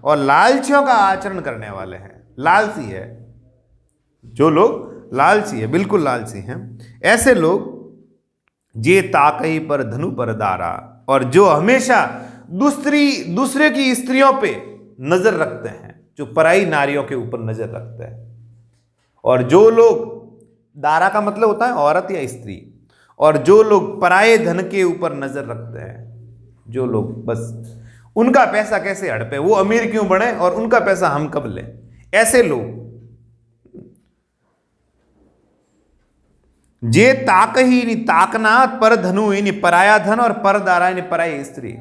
और लालचियों का आचरण करने वाले हैं। लालची है, जो लोग लालची है, बिल्कुल लालची हैं, ऐसे लोग जे ताकही पर धनु पर दारा, और जो हमेशा दूसरे की स्त्रियों पे नजर रखते हैं, जो पराई नारियों के ऊपर नजर रखते हैं। और जो लोग, दारा का मतलब होता है औरत या स्त्री, और जो लोग पराये धन के ऊपर नजर रखते हैं, जो लोग बस उनका पैसा कैसे हड़पे, वो अमीर क्यों बने और उनका पैसा हम कब लें, ऐसे लोग। जे ताक ही नहीं ताकना, पर धनु ही नहीं पराया धन, और पर दारा नहीं पराई स्त्री।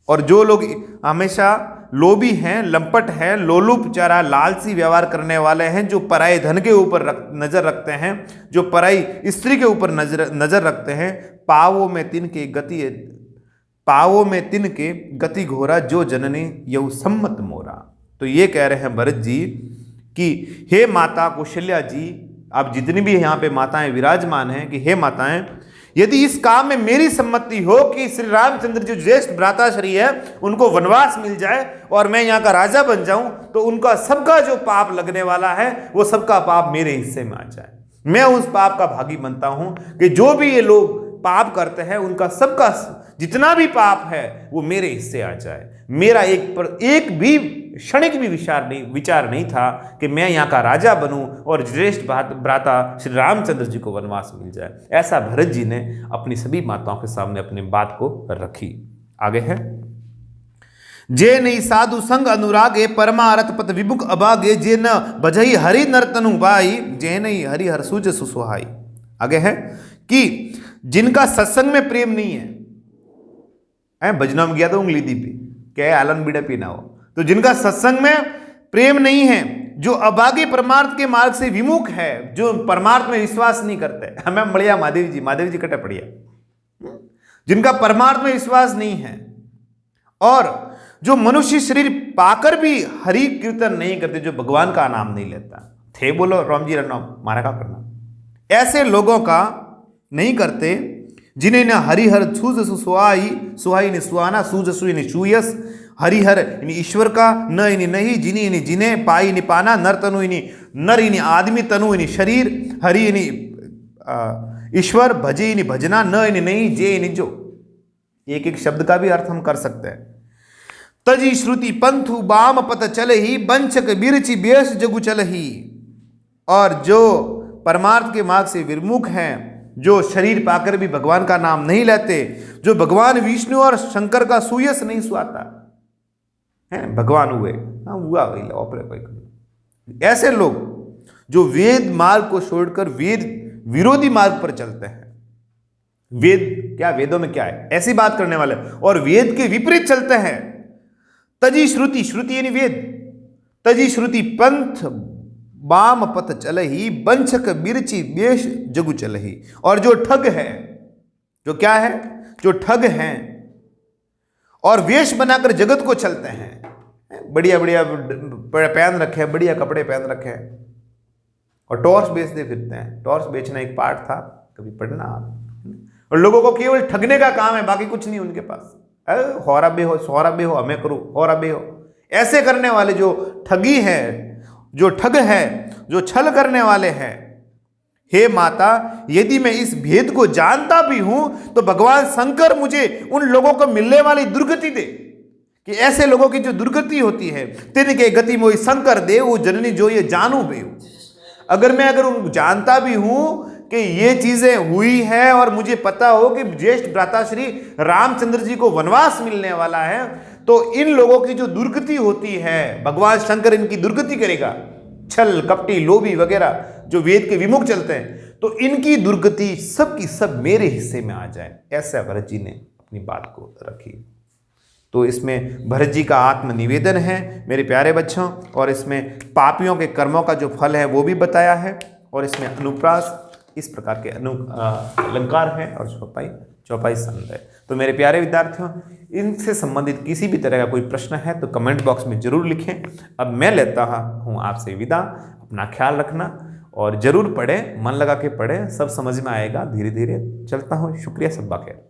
और जो लोग हमेशा लोभी हैं, लंपट हैं, लोलुप चारा, लालची व्यवहार करने वाले हैं, जो पराये धन के ऊपर नजर रखते हैं, जो पराई स्त्री के ऊपर नजर रखते हैं, पावों में तिन के गति घोरा, जो जननी यऊ सम्मत मोरा। तो ये कह रहे हैं भरत जी कि हे माता कौशल्या जी, आप जितनी भी यहाँ पे माताएं विराजमान हैं, कि हे माताएं, यदि इस काम में मेरी सम्मति हो कि श्री रामचंद्र जो ज्येष्ठ भ्राताश्री है उनको वनवास मिल जाए और मैं यहाँ का राजा बन जाऊं, तो उनका सबका जो पाप लगने वाला है वो सबका पाप मेरे हिस्से में आ जाए। मैं उस पाप का भागी बनता हूं कि जो भी ये लोग पाप करते हैं उनका सबका जितना भी पाप है वो मेरे हिस्से आ जाए। मेरा एक भी क्षणिक भी विचार नहीं था कि मैं यहाँ का राजा बनूं और ज्येष्ठ भ्राता श्री रामचंद्र जी को वनवास मिल जाए। ऐसा भरत जी ने अपनी सभी माताओं के सामने अपनी बात को रखी। आगे है, जे नहीं साधु संग अनुरागे, परमारथ पत विमुख अभागे, जे न बजही हरि नर्तनु बाई, जे नहीं हरि हर सूज सुसुहाई। आगे है कि जिनका सत्संग में प्रेम नहीं है, भजनों में गया तो उंगली दी पी, क्या आलन बीड़ा पीना हो, तो जिनका सत्संग में प्रेम नहीं है, जो अभागे परमार्थ के मार्ग से विमुख है, जो परमार्थ में विश्वास नहीं करते, हमें बढ़िया महादेव जी कटे पड़िया, जिनका परमार्थ में विश्वास नहीं है, और जो मनुष्य शरीर पाकर भी हरि कीर्तन नहीं करते, जो भगवान का नाम नहीं लेता, थे बोलो राम जी नाम मारा का करना, ऐसे लोगों का नहीं करते। जिन्हें न हरिहर सूज सुहाई ने सुहाना, सूज सुई ने सूयस, हरिहर इन ईश्वर का, न इन्हीं नहीं, जिन्हें इन्हीं जिन्हें पाई नि पाना, नर तनु इन्हीं नर इन्हीं आदमी, तनु इन्हीं शरीर, हरि इन्हीं ईश्वर, भजे इन्हीं भजना, न इन्हीं नहीं, जे इन्हीं जो। एक एक शब्द का भी अर्थ हम कर सकते हैं। तजी श्रुति पंथु बाम पत चल ही, बंचक बिरचि बेस जगु चल ही। और जो परमार्थ के मार्ग से विमुख हैं, जो शरीर पाकर भी भगवान का नाम नहीं लेते, जो भगवान विष्णु और शंकर का सुयस नहीं सुहाता है, भगवान हुए हाँ हुआ ऐसे लोग जो वेद मार्ग को छोड़कर विरोधी मार्ग पर चलते हैं। वेद क्या, वेदों में क्या है, ऐसी बात करने वाले, और वेद के विपरीत चलते हैं। तजी श्रुति, श्रुति यानी वेद, तजी श्रुति पंथ वाम पथ चलही, बंछक बिरची बेश जगु चलही। और जो ठग है, जो क्या है, जो ठग हैं और वेश बनाकर जगत को चलते हैं, बढ़िया बढ़िया पहन रखे हैं, बढ़िया कपड़े पहन रखे हैं और टॉर्च बेचते फिरते हैं। टॉर्च बेचना एक पार्ट था, कभी पढ़ना आप। और लोगों को केवल ठगने का काम है, बाकी कुछ नहीं उनके पास। होरा बे हो, सोरा बे हो, हमें करो, होरा बे हो। ऐसे करने वाले जो ठगी हैं, जो ठग हैं, जो छल करने वाले हैं, हे माता, यदि मैं इस भेद को जानता भी हूं तो भगवान शंकर मुझे उन लोगों को मिलने वाली दुर्गति दे, कि ऐसे लोगों की जो दुर्गति होती है, तिनके गति मोहि शंकर देव जननी जो ये जानू बेव। अगर उन जानता भी हूं कि ये चीजें हुई है और मुझे पता हो कि ज्येष्ठ भ्राताश्री रामचंद्र जी को वनवास मिलने वाला है, तो इन लोगों की जो दुर्गति होती है, भगवान शंकर इनकी दुर्गति करेगा। छल कपटी लोभी वगैरह जो वेद के विमुख चलते हैं, तो इनकी दुर्गति सब की सब मेरे हिस्से में आ जाए, ऐसा भरत जी ने अपनी बात को रखी। तो इसमें भरत जी का आत्मनिवेदन है मेरे प्यारे बच्चों, और इसमें पापियों के कर्मों का जो फल है वो भी बताया है, और इसमें अनुप्रास इस प्रकार के अलंकार हैं और चौपाई संद है। तो मेरे प्यारे विद्यार्थियों, इनसे संबंधित किसी भी तरह का कोई प्रश्न है तो कमेंट बॉक्स में जरूर लिखें। अब मैं लेता हूँ आपसे विदा। अपना ख्याल रखना और जरूर पढ़ें, मन लगा के पढ़ें, सब समझ में आएगा। धीरे धीरे चलता हूँ। शुक्रिया, सब खैर।